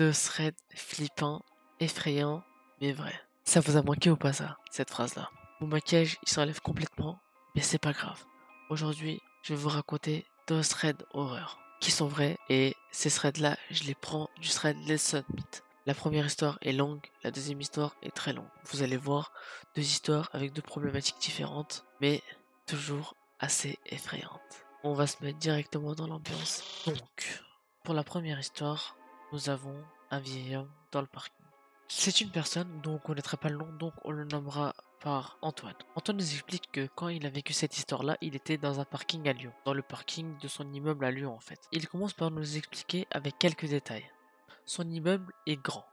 2 threads flippants, effrayants, mais vrais. Ça vous a manqué ou pas ça, cette phrase-là? Mon maquillage, il s'enlève complètement, mais c'est pas grave. Aujourd'hui, je vais vous raconter 2 threads horreur qui sont vrais et ces threads-là, je les prends du thread Lesson Meet. La première histoire est longue, la deuxième histoire est très longue. Vous allez voir 2 histoires avec 2 problématiques différentes, mais toujours assez effrayantes. On va se mettre directement dans l'ambiance. Donc, pour la première histoire, nous avons un vieil homme dans le parking. C'est une personne dont on ne connaîtra pas le nom, donc on le nommera par Antoine. Antoine nous explique que quand il a vécu cette histoire-là, il était dans un parking à Lyon, dans le parking de son immeuble à Lyon en fait. Il commence par nous expliquer avec quelques détails. Son immeuble est grand,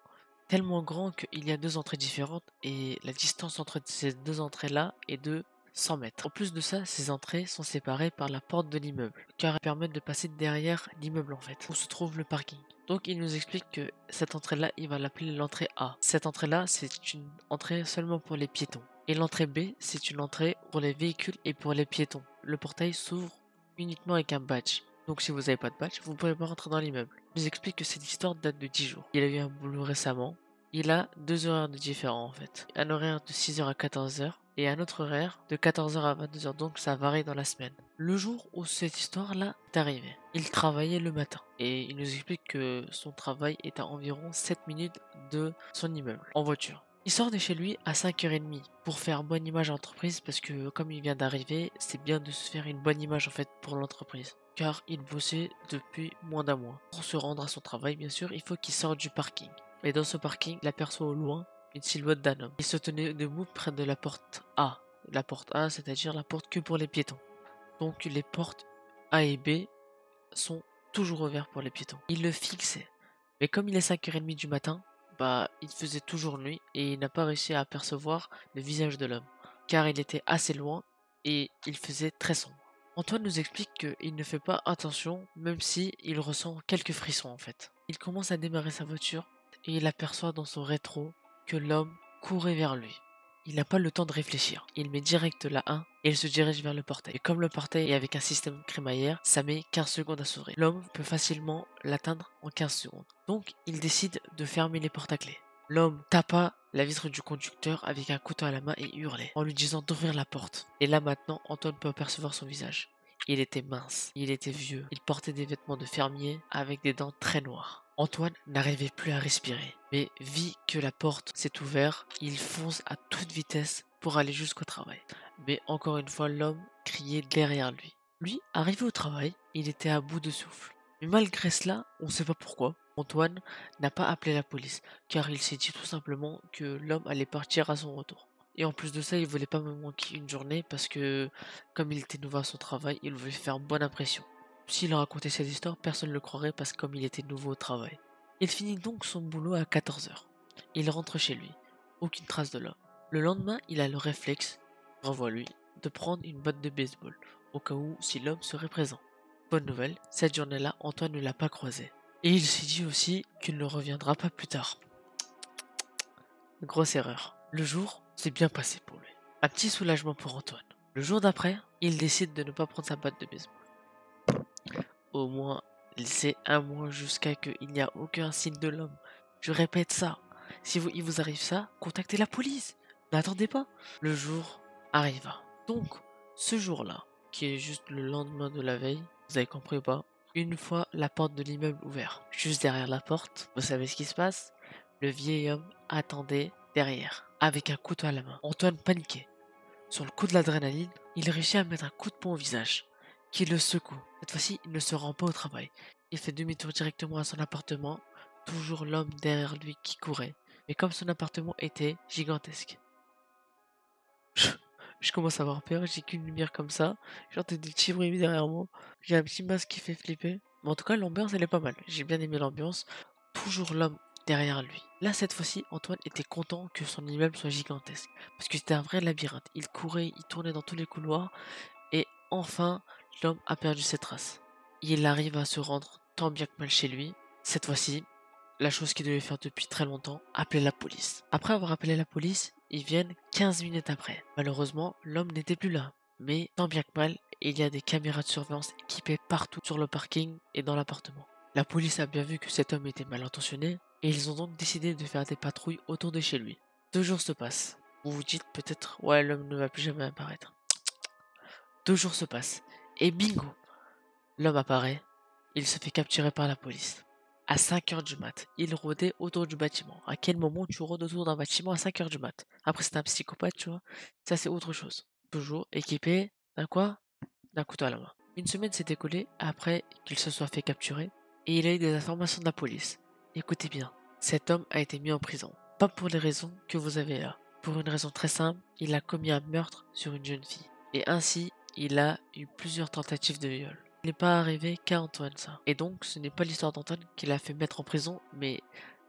tellement grand qu'il y a 2 entrées différentes et la distance entre ces 2 entrées-là est de 100 mètres. En plus de ça, ces entrées sont séparées par la porte de l'immeuble, car elles permettent de passer derrière l'immeuble en fait, où se trouve le parking. Donc il nous explique que cette entrée-là, il va l'appeler l'entrée A. Cette entrée-là, c'est une entrée seulement pour les piétons. Et l'entrée B, c'est une entrée pour les véhicules et pour les piétons. Le portail s'ouvre uniquement avec un badge. Donc si vous n'avez pas de badge, vous ne pouvez pas rentrer dans l'immeuble. Il nous explique que cette histoire date de 10 jours. Il a eu un boulot récemment. Il a 2 horaires de différents en fait. Un horaire de 6 h à 14 h et un autre horaire de 14 h à 22 h, donc ça varie dans la semaine. Le jour où cette histoire-là est arrivée, il travaillait le matin et il nous explique que son travail est à environ 7 minutes de son immeuble en voiture. Il sort de chez lui à 5 h 30 pour faire bonne image à l'entreprise parce que comme il vient d'arriver, c'est bien de se faire une bonne image en fait pour l'entreprise. Car il bossait depuis moins d'un mois. Pour se rendre à son travail, bien sûr, il faut qu'il sorte du parking. Et dans ce parking, il aperçoit au loin une silhouette d'un homme. Il se tenait debout près de la porte A. La porte A, c'est-à-dire la porte que pour les piétons. Donc les portes A et B sont toujours ouvertes pour les piétons. Il le fixait. Mais comme il est 5 h 30 du matin, il faisait toujours nuit et il n'a pas réussi à apercevoir le visage de l'homme. Car il était assez loin et il faisait très sombre. Antoine nous explique qu'il ne fait pas attention, même si il ressent quelques frissons en fait. Il commence à démarrer sa voiture et il aperçoit dans son rétro que l'homme courait vers lui. Il n'a pas le temps de réfléchir. Il met direct la 1 et il se dirige vers le portail. Et comme le portail est avec un système crémaillère, ça met 15 secondes à s'ouvrir. L'homme peut facilement l'atteindre en 15 secondes. Donc il décide de fermer les portes à clé. L'homme tapa la vitre du conducteur avec un couteau à la main et hurlait en lui disant d'ouvrir la porte. Et là maintenant, Antoine peut apercevoir son visage. Il était mince, il était vieux, il portait des vêtements de fermier avec des dents très noires. Antoine n'arrivait plus à respirer, mais vit que la porte s'est ouverte, il fonce à toute vitesse pour aller jusqu'au travail. Mais encore une fois, l'homme criait derrière lui. Lui, arrivé au travail, il était à bout de souffle. Mais malgré cela, on ne sait pas pourquoi, Antoine n'a pas appelé la police, car il s'est dit tout simplement que l'homme allait partir à son retour. Et en plus de ça, il voulait pas me manquer une journée parce que, comme il était nouveau à son travail, il voulait faire bonne impression. S'il racontait cette histoire, personne ne le croirait parce que comme il était nouveau au travail. Il finit donc son boulot à 14 h. Il rentre chez lui. Aucune trace de l'homme. Le lendemain, il a le réflexe, bravo à lui, de prendre une batte de baseball, au cas où si l'homme serait présent. Bonne nouvelle, cette journée-là, Antoine ne l'a pas croisé. Et il s'est dit aussi qu'il ne reviendra pas plus tard. Grosse erreur. Le jour s'est bien passé pour lui. Un petit soulagement pour Antoine. Le jour d'après, il décide de ne pas prendre sa batte de baseball. Au moins, laissez un mois jusqu'à qu'il n'y a aucun signe de l'homme. Je répète ça. Si il vous arrive ça, contactez la police. N'attendez pas. Le jour arriva. Donc, ce jour-là, qui est juste le lendemain de la veille, vous avez compris ou pas? Une fois la porte de l'immeuble ouverte, juste derrière la porte, vous savez ce qui se passe? Le vieil homme attendait derrière, avec un couteau à la main. Antoine paniquait. Sur le coup de l'adrénaline, il réussit à mettre un coup de poing au visage, qui le secoue. Cette fois-ci, il ne se rend pas au travail. Il fait demi-tour directement à son appartement, toujours l'homme derrière lui qui courait. Mais comme son appartement était gigantesque. Je commence à avoir peur, j'ai qu'une lumière comme ça, j'entends des petits bruits derrière moi, j'ai un petit masque qui fait flipper. Mais en tout cas, l'ambiance elle est pas mal, j'ai bien aimé l'ambiance. Toujours l'homme derrière lui. Là, cette fois-ci, Antoine était content que son immeuble soit gigantesque, parce que c'était un vrai labyrinthe. Il courait, il tournait dans tous les couloirs, et enfin, l'homme a perdu ses traces. Il arrive à se rendre tant bien que mal chez lui. Cette fois-ci, la chose qu'il devait faire depuis très longtemps, appeler la police. Après avoir appelé la police, ils viennent 15 minutes après. Malheureusement, l'homme n'était plus là. Mais tant bien que mal, il y a des caméras de surveillance équipées partout sur le parking et dans l'appartement. La police a bien vu que cet homme était mal intentionné, et ils ont donc décidé de faire des patrouilles autour de chez lui. 2 jours se passent. Vous vous dites peut-être, ouais, l'homme ne va plus jamais apparaître. 2 jours se passent, et bingo, l'homme apparaît, il se fait capturer par la police. À 5 heures du mat, il rôdait autour du bâtiment. À quel moment tu rôdes autour d'un bâtiment à 5 heures du mat? Après, c'est un psychopathe, tu vois. Ça, c'est autre chose. Toujours équipé d'un quoi? D'un couteau à la main. Une semaine s'est écoulée après qu'il se soit fait capturer et il a eu des informations de la police. Écoutez bien, cet homme a été mis en prison. Pas pour les raisons que vous avez là. Pour une raison très simple, il a commis un meurtre sur une jeune fille. Et ainsi, il a eu plusieurs tentatives de viol. Il n'est pas arrivé qu'à Antoine ça. Et donc, ce n'est pas l'histoire d'Antoine qui l'a fait mettre en prison, mais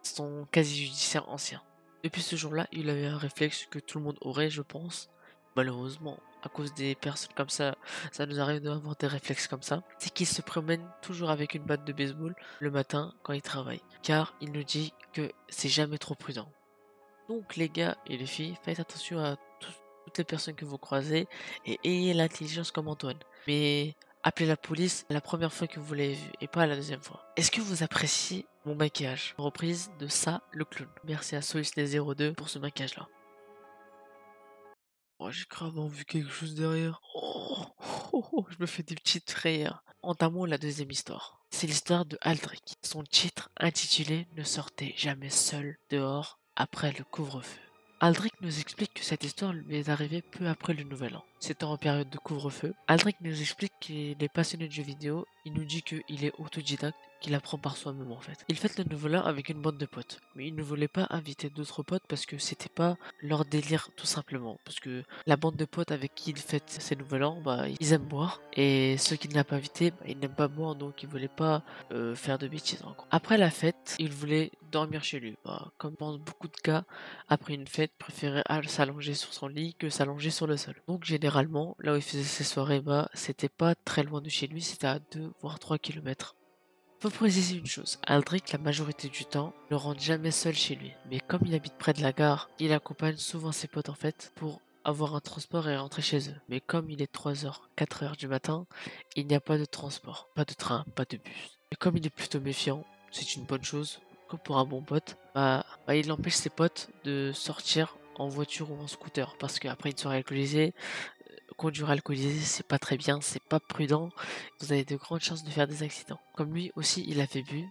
son quasi-judiciaire ancien. Depuis ce jour-là, il a eu un réflexe que tout le monde aurait, je pense. Malheureusement, à cause des personnes comme ça nous arrive d'avoir des réflexes comme ça. C'est qu'il se promène toujours avec une batte de baseball le matin quand il travaille. Car il nous dit que c'est jamais trop prudent. Donc les gars et les filles, faites attention à toutes les personnes que vous croisez et ayez l'intelligence comme Antoine. Mais appelez la police la première fois que vous l'avez vu et pas la deuxième fois. Est-ce que vous appréciez mon maquillage? Reprise de ça, le clown. Merci à Solis02 pour ce maquillage là. Oh, j'ai gravement vu quelque chose derrière. Oh, je me fais des petites frayeurs. Entamons la deuxième histoire. C'est l'histoire de Aldrich. Son titre intitulé Ne sortez jamais seul dehors après le couvre-feu. Aldrich nous explique que cette histoire lui est arrivée peu après le nouvel an. S'étant en période de couvre-feu, Aldrich nous explique qu'il est passionné de jeux vidéo, il nous dit qu'il est autodidacte, qu'il apprend par soi-même en fait. Il fête le nouvel an avec une bande de potes, mais il ne voulait pas inviter d'autres potes parce que c'était pas leur délire tout simplement. Parce que la bande de potes avec qui il fête ses nouvel an, bah ils aiment boire, et ceux qu'il n'a pas invités, bah, ils n'aiment pas boire, donc il voulait pas faire de bêtises en gros. Après la fête, il voulait dormir chez lui. Bah, comme dans beaucoup de cas, après une fête, préférait s'allonger sur son lit que s'allonger sur le sol. Donc généralement, là où il faisait ses soirées, bah, c'était pas très loin de chez lui, c'était à 2 voire 3 kilomètres. Faut préciser une chose, Aldrich, la majorité du temps, ne rentre jamais seul chez lui. Mais comme il habite près de la gare, il accompagne souvent ses potes en fait pour avoir un transport et rentrer chez eux. Mais comme il est 3 heures, 4 heures du matin, il n'y a pas de transport, pas de train, pas de bus. Et comme il est plutôt méfiant, c'est une bonne chose, comme pour un bon pote, il empêche ses potes de sortir en voiture ou en scooter. Parce qu'après une soirée alcoolisée, conduire alcoolisé, c'est pas très bien, c'est pas prudent. Vous avez de grandes chances de faire des accidents. Comme lui aussi, il avait bu,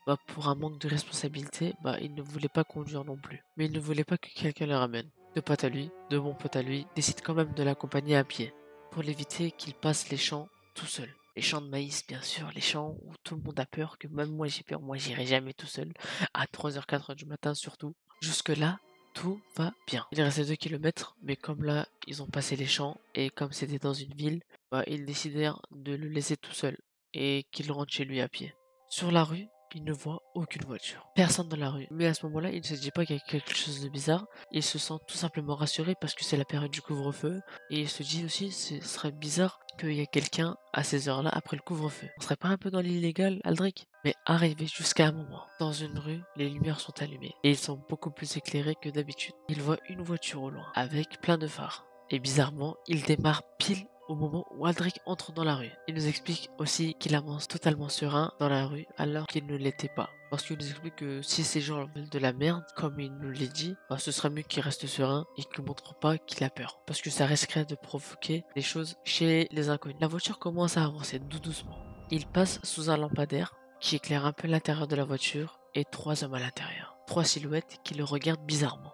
bah, pour un manque de responsabilité, bah, il ne voulait pas conduire non plus. Mais il ne voulait pas que quelqu'un le ramène. Deux potes à lui, deux bons potes à lui, décident quand même de l'accompagner à pied, pour l'éviter qu'il passe les champs tout seul. Les champs de maïs, bien sûr, les champs où tout le monde a peur, que même moi j'ai peur, moi j'irai jamais tout seul, à 3 heures 4 heures du matin surtout. Jusque-là, tout va bien. Il restait 2 kilomètres, mais comme là, ils ont passé les champs, et comme c'était dans une ville, bah, ils décidèrent de le laisser tout seul, et qu'il rentre chez lui à pied. Sur la rue, il ne voit aucune voiture. Personne dans la rue. Mais à ce moment-là, il ne se dit pas qu'il y a quelque chose de bizarre. Il se sent tout simplement rassuré parce que c'est la période du couvre-feu. Et il se dit aussi, ce serait bizarre qu'il y ait quelqu'un à ces heures-là après le couvre-feu. On serait pas un peu dans l'illégal, Aldrich? Mais arrivé jusqu'à un moment, dans une rue, les lumières sont allumées. Et ils sont beaucoup plus éclairés que d'habitude. Il voit une voiture au loin, avec plein de phares. Et bizarrement, il démarre pile au moment où Aldrich entre dans la rue. Il nous explique aussi qu'il avance totalement serein dans la rue alors qu'il ne l'était pas. Parce qu'il nous explique que si ces gens veulent de la merde, comme il nous l'a dit, bah, ce serait mieux qu'il reste serein et qu'il ne montre pas qu'il a peur. Parce que ça risquerait de provoquer des choses chez les inconnus. La voiture commence à avancer doucement. Il passe sous un lampadaire qui éclaire un peu l'intérieur de la voiture et 3 hommes à l'intérieur. 3 silhouettes qui le regardent bizarrement.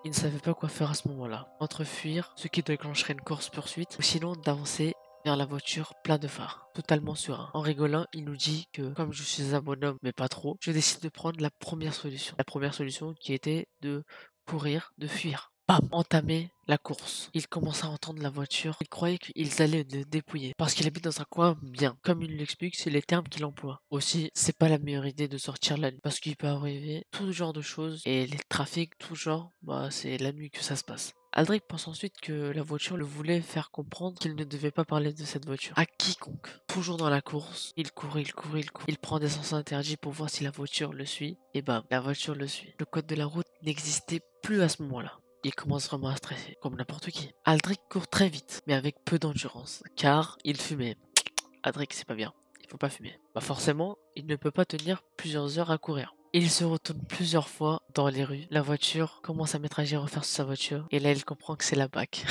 Il ne savait pas quoi faire à ce moment-là. Entre fuir, ce qui déclencherait une course-poursuite, ou sinon d'avancer vers la voiture plein de phares, totalement serein. En rigolant, il nous dit que comme je suis un bonhomme, mais pas trop, je décide de prendre la première solution. La première solution qui était de courir, de fuir. Bam, entamer la course. Il commença à entendre la voiture. Il croyait qu'ils allaient le dépouiller. Parce qu'il habite dans un coin bien. Comme il l'explique, c'est les termes qu'il emploie. Aussi, c'est pas la meilleure idée de sortir la nuit. Parce qu'il peut arriver tout genre de choses. Et les trafics, tout genre, bah, c'est la nuit que ça se passe. Aldrich pense ensuite que la voiture le voulait faire comprendre qu'il ne devait pas parler de cette voiture à quiconque. Toujours dans la course, il court, il court, il court. Il prend des sens interdits pour voir si la voiture le suit. Et bam, la voiture le suit. Le code de la route n'existait plus à ce moment-là. Il commence vraiment à stresser, comme n'importe qui. Aldrich court très vite, mais avec peu d'endurance, car il fumait. Aldrich, c'est pas bien, il faut pas fumer. Bah forcément, il ne peut pas tenir plusieurs heures à courir. Il se retourne plusieurs fois dans les rues. La voiture commence à mettre à gyrophare sur sa voiture. Et là, il comprend que c'est la BAC.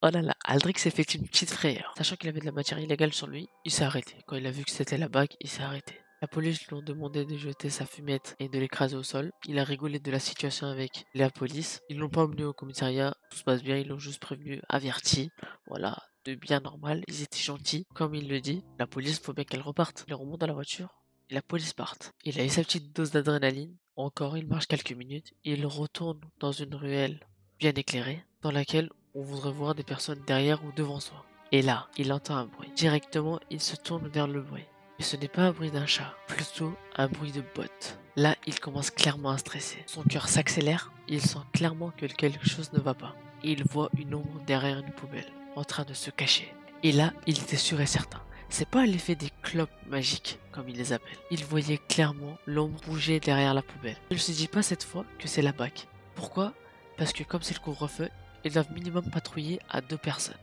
Oh là là, Aldrich s'est fait une petite frayeur. Sachant qu'il avait de la matière illégale sur lui, il s'est arrêté. Quand il a vu que c'était la BAC, il s'est arrêté. La police lui a demandé de jeter sa fumette et de l'écraser au sol. Il a rigolé de la situation avec la police. Ils l'ont pas emmené au commissariat, tout se passe bien, ils l'ont juste prévenu, averti. Voilà, de bien normal, ils étaient gentils. Comme il le dit, la police, faut bien qu'elle reparte. Il remonte dans la voiture et la police parte. Il a eu sa petite dose d'adrénaline. Encore, il marche quelques minutes. Il retourne dans une ruelle bien éclairée dans laquelle on voudrait voir des personnes derrière ou devant soi. Et là, il entend un bruit. Directement, il se tourne vers le bruit. Mais ce n'est pas un bruit d'un chat, plutôt un bruit de bottes. Là, il commence clairement à stresser. Son cœur s'accélère, il sent clairement que quelque chose ne va pas. Et il voit une ombre derrière une poubelle, en train de se cacher. Et là, il était sûr et certain. C'est pas l'effet des clopes magiques, comme il les appelle. Il voyait clairement l'ombre bouger derrière la poubelle. Il ne se dit pas cette fois que c'est la BAC. Pourquoi? Parce que comme c'est le couvre-feu, ils doivent minimum patrouiller à 2 personnes.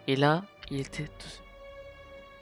Et là, il était tout seul.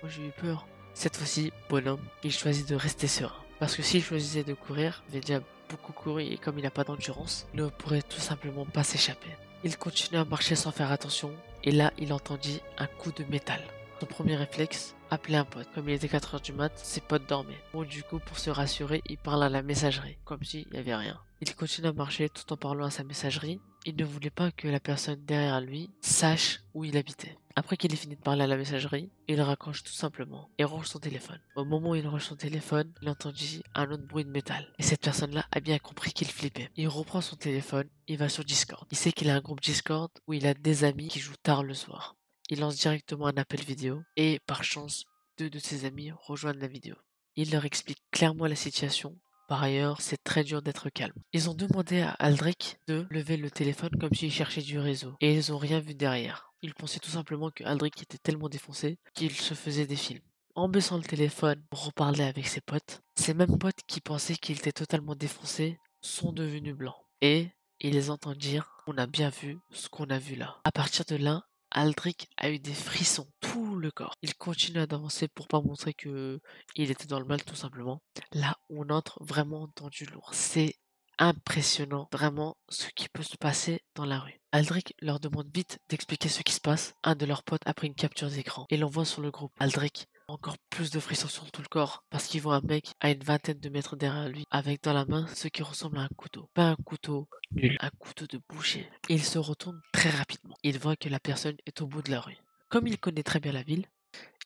Moi j'ai eu peur. Cette fois-ci, bonhomme, il choisit de rester serein. Parce que s'il choisissait de courir, il avait déjà beaucoup couru et comme il n'a pas d'endurance, il ne pourrait tout simplement pas s'échapper. Il continue à marcher sans faire attention et là, il entendit un coup de métal. Son premier réflexe, appeler un pote. Comme il était 4 heures du mat, ses potes dormaient. Bon, du coup, pour se rassurer, il parle à la messagerie, comme s'il n'y avait rien. Il continue à marcher tout en parlant à sa messagerie. Il ne voulait pas que la personne derrière lui sache où il habitait. Après qu'il ait fini de parler à la messagerie, il raccroche tout simplement et range son téléphone. Au moment où il range son téléphone, il entendit un autre bruit de métal. Et cette personne-là a bien compris qu'il flippait. Il reprend son téléphone, il va sur Discord. Il sait qu'il a un groupe Discord où il a des amis qui jouent tard le soir. Il lance directement un appel vidéo et par chance, 2 de ses amis rejoignent la vidéo. Il leur explique clairement la situation. Par ailleurs, c'est très dur d'être calme. Ils ont demandé à Aldrich de lever le téléphone comme s'il cherchait du réseau et ils ont rien vu derrière. Ils pensaient tout simplement que Aldrich était tellement défoncé qu'il se faisait des films. En baissant le téléphone pour reparler avec ses potes, ces mêmes potes qui pensaient qu'il était totalement défoncé sont devenus blancs. Et il les entend dire on a bien vu ce qu'on a vu là. À partir de là, Aldrich a eu des frissons, tout le corps. Il continue d'avancer pour pas montrer que il était dans le mal tout simplement. Là, on entre vraiment dans du lourd. C'est impressionnant, vraiment, ce qui peut se passer dans la rue. Aldrich leur demande vite d'expliquer ce qui se passe. Un de leurs potes a pris une capture d'écran et l'envoie sur le groupe. Aldrich a encore plus de frissons sur tout le corps parce qu'il voit un mec à une vingtaine de mètres derrière lui avec dans la main ce qui ressemble à un couteau. Pas un couteau nul, un couteau de boucher. Et il se retourne très rapidement. Il voit que la personne est au bout de la rue. Comme il connaît très bien la ville,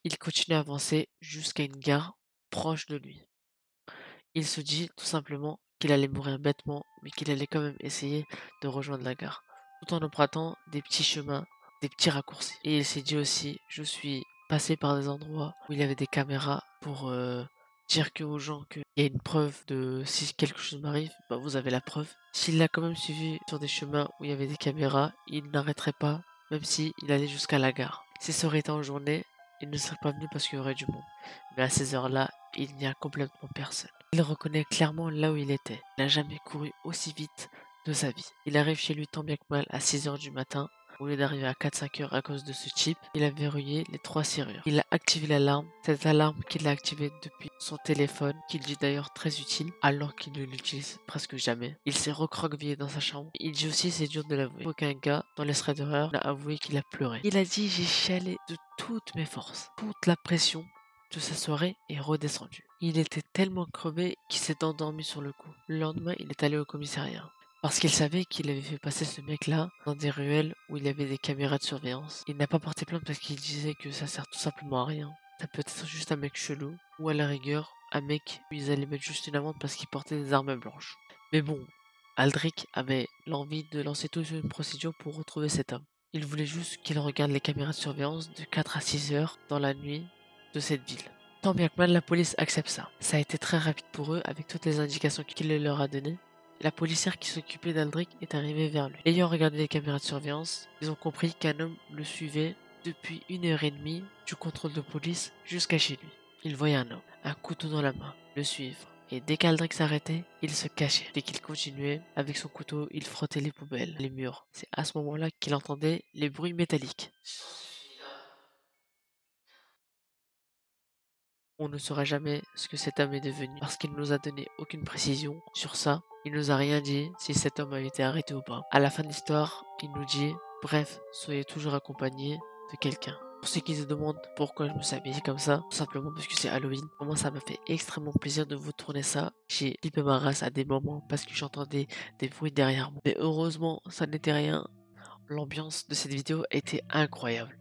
il continue à avancer jusqu'à une gare proche de lui. Il se dit tout simplement qu'il allait mourir bêtement, mais qu'il allait quand même essayer de rejoindre la gare, tout en empruntant des petits chemins, des petits raccourcis. Et il s'est dit aussi, je suis passé par des endroits où il y avait des caméras pour dire aux gens qu'il y a une preuve de si quelque chose m'arrive, bah vous avez la preuve. S'il l'a quand même suivi sur des chemins où il y avait des caméras, il n'arrêterait pas, même si il allait jusqu'à la gare. Si ça aurait été en journée, il ne serait pas venu parce qu'il y aurait du monde. Mais à ces heures-là, il n'y a complètement personne. Il reconnaît clairement là où il était. Il n'a jamais couru aussi vite de sa vie. Il arrive chez lui tant bien que mal à 6 heures du matin. Au lieu d'arriver à 4-5 heures à cause de ce type, il a verrouillé les 3 serrures. Il a activé l'alarme, cette alarme qu'il a activée depuis son téléphone, qu'il dit d'ailleurs très utile, alors qu'il ne l'utilise presque jamais. Il s'est recroquevillé dans sa chambre. Il dit aussi, c'est dur de l'avouer, aucun gars dans les threads d'horreur n'a avoué qu'il a pleuré. Il a dit, j'ai chialé de toutes mes forces. Toute la pression de sa soirée est redescendue. Il était tellement crevé qu'il s'est endormi sur le coup. Le lendemain, il est allé au commissariat. Parce qu'il savait qu'il avait fait passer ce mec-là dans des ruelles où il y avait des caméras de surveillance. Il n'a pas porté plainte parce qu'il disait que ça sert tout simplement à rien. Ça peut être juste un mec chelou, ou à la rigueur, un mec où ils allaient mettre juste une amende parce qu'il portait des armes blanches. Mais bon, Aldrich avait l'envie de lancer toute une procédure pour retrouver cet homme. Il voulait juste qu'il regarde les caméras de surveillance de 4 à 6 heures dans la nuit de cette ville. Tant bien que mal, la police accepte ça. Ça a été très rapide pour eux avec toutes les indications qu'il leur a données. La policière qui s'occupait d'Aldrich est arrivée vers lui. Ayant regardé les caméras de surveillance, ils ont compris qu'un homme le suivait depuis 1 heure et demie du contrôle de police jusqu'à chez lui. Ils voyaient un homme, un couteau dans la main, le suivre. Et dès qu'Aldrich s'arrêtait, il se cachait. Dès qu'il continuait, avec son couteau, il frottait les poubelles, les murs. C'est à ce moment-là qu'il entendait les bruits métalliques. On ne saura jamais ce que cet homme est devenu parce qu'il ne nous a donné aucune précision sur ça. Il nous a rien dit si cet homme a été arrêté ou pas. À la fin de l'histoire, il nous dit bref, soyez toujours accompagnés de quelqu'un. Pour ceux qui se demandent pourquoi je me suis habillé comme ça, tout simplement parce que c'est Halloween. Pour moi, ça m'a fait extrêmement plaisir de vous tourner ça. J'ai flippé ma race à des moments parce que j'entendais des bruits derrière moi. Mais heureusement, ça n'était rien. L'ambiance de cette vidéo était incroyable.